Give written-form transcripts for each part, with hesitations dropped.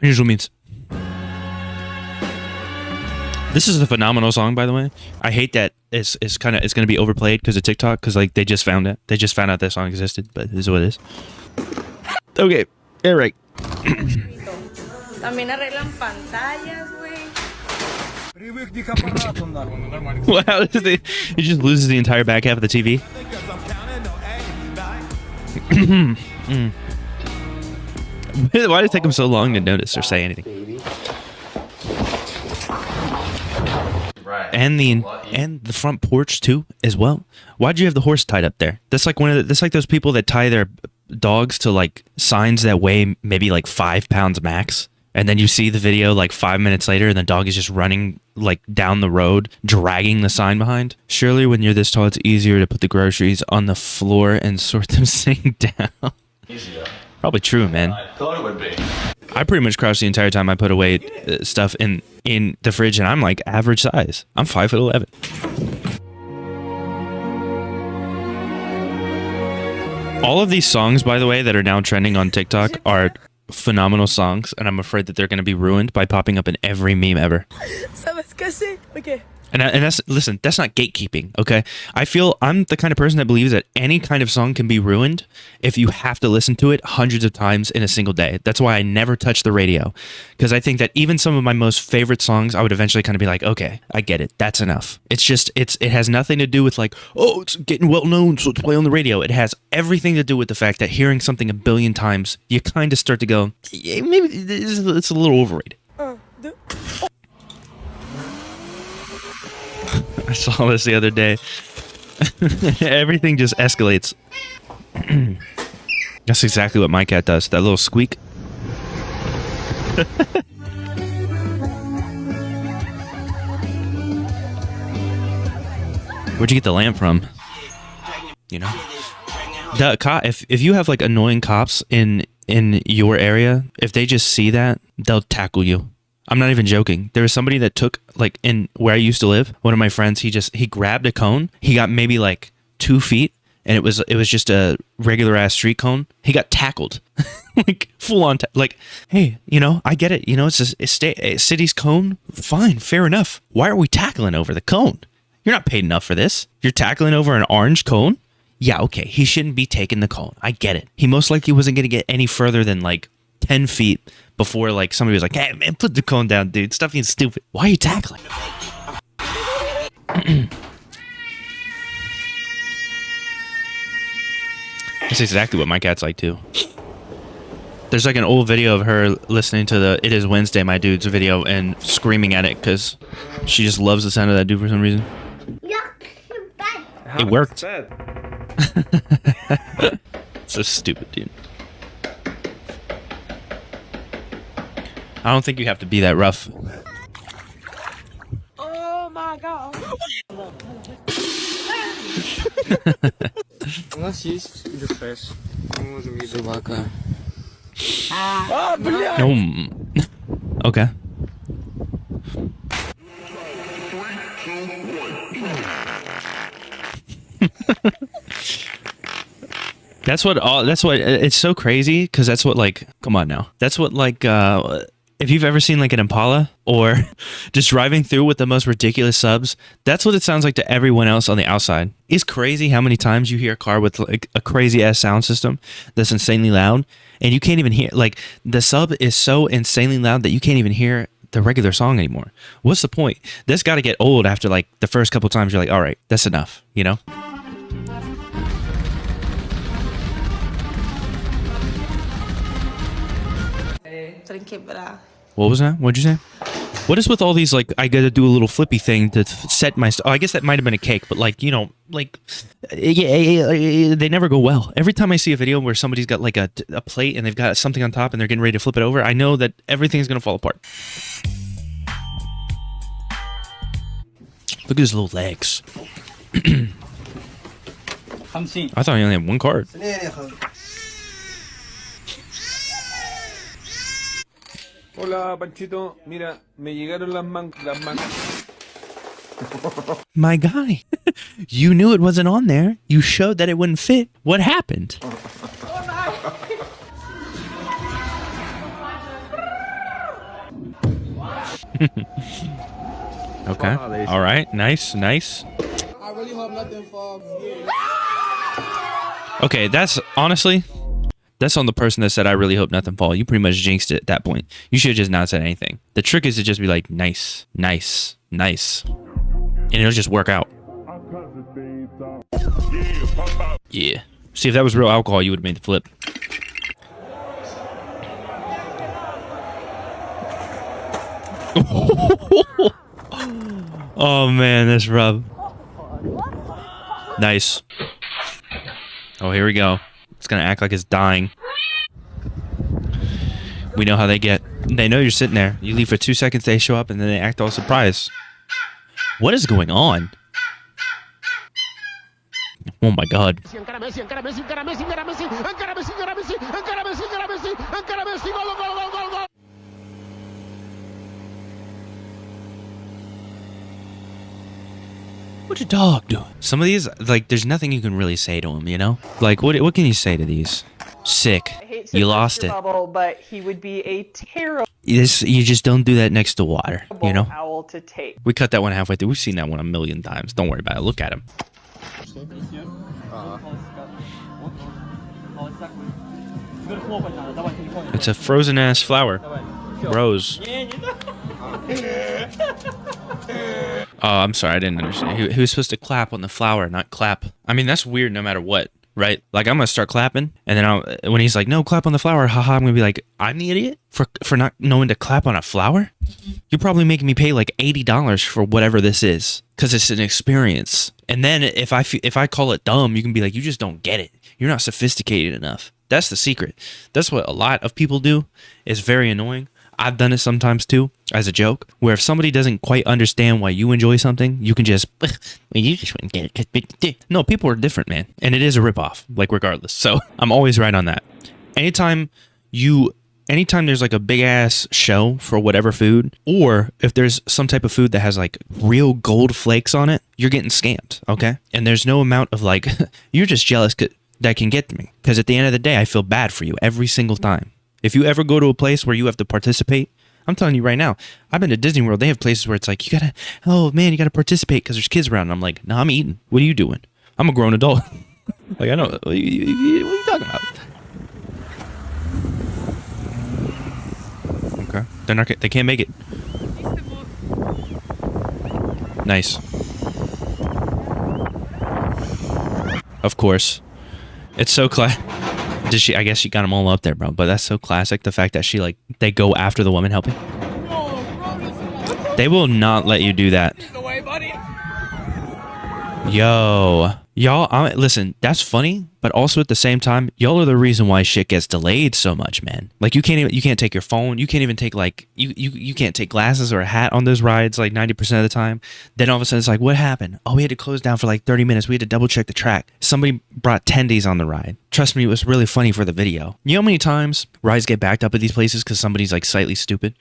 Unusual means. This is a phenomenal song, by the way. I hate that it's going to be overplayed because of TikTok, because like they just found it. They just found out that song existed, but this is what it is. Okay, Eric. También arreglan pantallas, güey. Well, how is it? He just loses the entire back half of the TV. Why did it take him so long to notice or say anything? And the front porch too, as well. Why'd you have the horse tied up there? That's like that's like those people that tie their dogs to like signs that weigh maybe like 5 pounds max, and then you see the video like 5 minutes later, and the dog is just running like down the road, dragging the sign behind. Surely, when you're this tall, it's easier to put the groceries on the floor and sort them sitting down. Easier. Probably true, man. I thought it would be. I pretty much crouched the entire time I put away stuff in the fridge, and I'm like average size. I'm 5'11". All of these songs, by the way, that are now trending on TikTok are phenomenal songs, and I'm afraid that they're going to be ruined by popping up in every meme ever. ¿Sabes qué sí? Okay. And listen, that's not gatekeeping, okay? I feel I'm the kind of person that believes that any kind of song can be ruined if you have to listen to it hundreds of times in a single day. That's why I never touch the radio, because I think that even some of my most favorite songs, I would eventually kind of be like, okay, I get it. That's enough. It's just, it has nothing to do with like, oh, it's getting well known, so it's play on the radio. It has everything to do with the fact that hearing something a billion times, you kind of start to go, yeah, maybe it's a little overrated. I saw this the other day. Everything just escalates. That's exactly what my cat does. That little squeak. Where'd you get the lamp from? You know? If you have like annoying cops in your area, if they just see that, they'll tackle you. I'm not even joking. There was somebody that took, like, in where I used to live, one of my friends, he grabbed a cone. He got maybe like 2 feet, and it was just a regular ass street cone. He got tackled. Like full on, like, hey, you know, I get it. You know, it's a city's cone. Fine, fair enough. Why are we tackling over the cone? You're not paid enough for this. You're tackling over an orange cone? Yeah, okay. He shouldn't be taking the cone. I get it. He most likely wasn't going to get any further than like 10 feet before like somebody was like, hey man, put the cone down, dude. Stop being stupid. Why are you tackling? That's exactly what my cat's like too. There's like an old video of her listening to the It Is Wednesday, My Dude's video and screaming at it because she just loves the sound of that dude for some reason. It worked. So stupid, dude. I don't think you have to be that rough. Oh my god. У нас есть дефреш. Мы можем еду. Собака. Okay. That's what it's so crazy because that's what like, come on now. That's what like, if you've ever seen like an Impala or just driving through with the most ridiculous subs, that's what it sounds like to everyone else on the outside. It's crazy how many times you hear a car with like a crazy ass sound system that's insanely loud and you can't even hear, like the sub is so insanely loud that you can't even hear the regular song anymore. What's the point? This got to get old after like the first couple times you're like, all right, that's enough, you know? What was that? What'd you say? What is with all these, like, I gotta do a little flippy thing to set my... I guess that might have been a cake, but, like, you know, like, yeah, they never go well. Every time I see a video where somebody's got, like, a plate and they've got something on top and they're getting ready to flip it over, I know that everything's gonna fall apart. Look at his little legs. I thought he only had one card. Hola, Panchito. Mira, me llegaron las mangas. My guy, you knew it wasn't on there. You showed that it wouldn't fit. What happened? Okay. All right. Nice. Nice. I really hope nothing falls. Okay, that's honestly, that's on the person that said, I really hope nothing fall. You pretty much jinxed it at that point. You should have just not said anything. The trick is to just be like, nice, nice, nice. And it'll just work out. Yeah. See, if that was real alcohol, you would have made the flip. Oh, man, that's rough. Nice. Oh, here we go. It's gonna act like it's dying. We know how they get. They know you're sitting there. You leave for 2 seconds, they show up, and then they act all surprised. What is going on? Oh my god. What's your dog doing? Some of these, like, there's nothing you can really say to him, you know? Like, what can you say to these? Sick. You lost it. Bubble, but he would be a terrible You just don't do that next to water, you know? owl to take. We cut that one halfway through. We've seen that one a million times. Don't worry about it. Look at him. It's a frozen ass flower. Rose. Oh, I'm sorry. I didn't understand. He was supposed to clap on the flower, not clap. I mean, that's weird no matter what, right? Like, I'm going to start clapping. And then when he's like, no, clap on the flower. Haha, I'm going to be like, I'm the idiot for not knowing to clap on a flower? You're probably making me pay like $80 for whatever this is. Because it's an experience. And then if I call it dumb, you can be like, you just don't get it. You're not sophisticated enough. That's the secret. That's what a lot of people do. It's very annoying. I've done it sometimes too, as a joke, where if somebody doesn't quite understand why you enjoy something, you can just, well, you just wouldn't get it. No, people are different, man. And it is a ripoff, like, regardless. So I'm always right on that. Anytime there's like a big ass show for whatever food, or if there's some type of food that has like real gold flakes on it, you're getting scammed, okay? And there's no amount of like, you're just jealous that can get to me. Because at the end of the day, I feel bad for you every single time. If you ever go to a place where you have to participate, I'm telling you right now, I've been to Disney World. They have places where it's like, you gotta participate because there's kids around. And I'm like, no, I'm eating. What are you doing? I'm a grown adult. Like, I know. What are you talking about? Okay. They can't make it. Nice. Of course. It's so I guess she got them all up there, bro. But that's so classic. The fact that they go after the woman helping. They will not let you do that. Yo. Y'all, listen, that's funny, but also at the same time, y'all are the reason why shit gets delayed so much, man. Like, you can't take your phone. You can't even take, like, you can't take glasses or a hat on those rides, like, 90% of the time. Then all of a sudden, it's like, what happened? Oh, we had to close down for, like, 30 minutes. We had to double check the track. Somebody brought tendies on the ride. Trust me, it was really funny for the video. You know how many times rides get backed up at these places because somebody's, like, slightly stupid?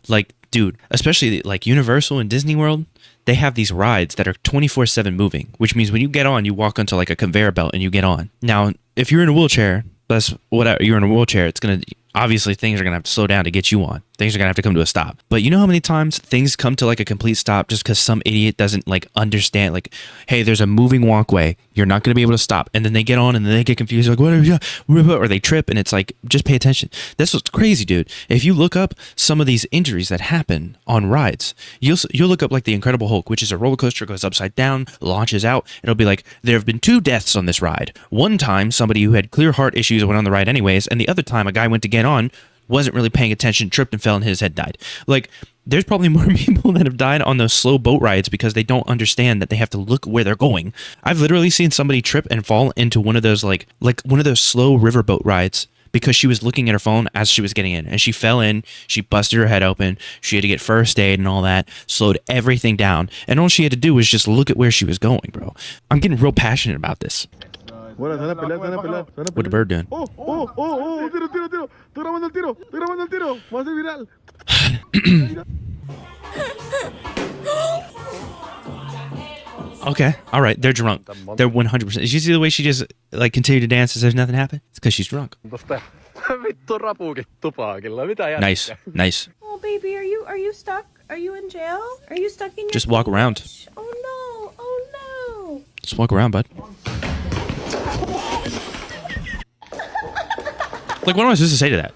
Like, dude, especially, like, Universal and Disney World, they have these rides that are 24/7 moving, which means when you get on, you walk onto like a conveyor belt and you get on. Now, if you're in a wheelchair, you're in a wheelchair, it's going to, obviously things are going to have to slow down to get you on. Things are going to have to come to a stop. But you know how many times things come to like a complete stop just because some idiot doesn't like understand, like, hey, there's a moving walkway. You're not going to be able to stop. And then they get on and then they get confused, like, or they trip, and it's like, just pay attention. That's what's crazy, dude. If you look up some of these injuries that happen on rides, you'll look up like the Incredible Hulk, which is a roller coaster, goes upside down, launches out. It'll be like, there have been 2 deaths on this ride. One time, somebody who had clear heart issues went on the ride anyways, and the other time, a guy went to get on, wasn't really paying attention, tripped and fell, and his head died. Like, there's probably more people that have died on those slow boat rides because they don't understand that they have to look where they're going. I've literally seen somebody trip and fall into one of those like one of those slow riverboat rides because she was looking at her phone as she was getting in, and she fell in, she busted her head open, she had to get first aid and all that, slowed everything down, and all she had to do was just look at where she was going, bro. I'm getting real passionate about this. What the bird doing? Tiro. Estoy grabando el tiro. Va a ser viral. Okay, all right, they're drunk. They're 100%. Did you see the way she just like continued to dance as if nothing happened? It's because she's drunk. Nice. Oh, baby, are you stuck? Are you in jail? Are you stuck in your Just walk around. cage? Oh no! Oh no! Just walk around, bud. Like, what am I supposed to say to that?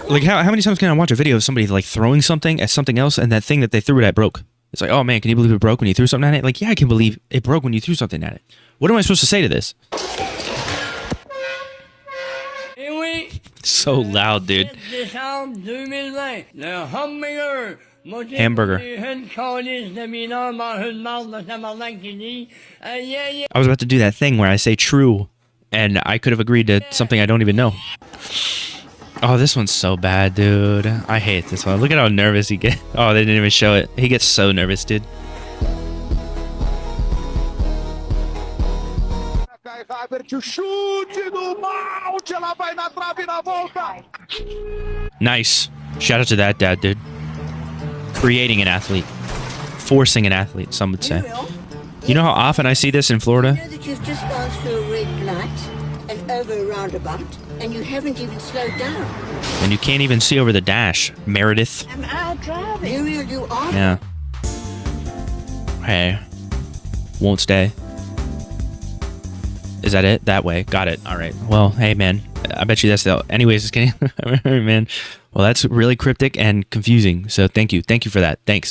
Like, how many times can I watch a video of somebody, like, throwing something at something else and that thing that they threw it at broke? It's like, oh, man, can you believe it broke when you threw something at it? Like, yeah, I can believe it broke when you threw something at it. What am I supposed to say to this? So loud, dude. Hamburger. I was about to do that thing where I say true, and I could have agreed to something I don't even know. Oh, this one's so bad, dude. I hate this one. Look at how nervous he gets. Oh, they didn't even show it. He gets so nervous, dude. Nice. Shout out to that dad, dude. Creating an athlete. Forcing an athlete, some would say. You know how often I see this in Florida? You know that you've just gone through a red light and over a roundabout, and you haven't even slowed down. And you can't even see over the dash, Meredith. I'm out driving. Muriel, you are. Yeah. Hey. Won't stay. Is that it? That way. Got it. All right. Well, hey, man. I bet you that's the... Anyways, just kidding. All right, man. Well, that's really cryptic and confusing. So thank you. Thank you for that. Thanks.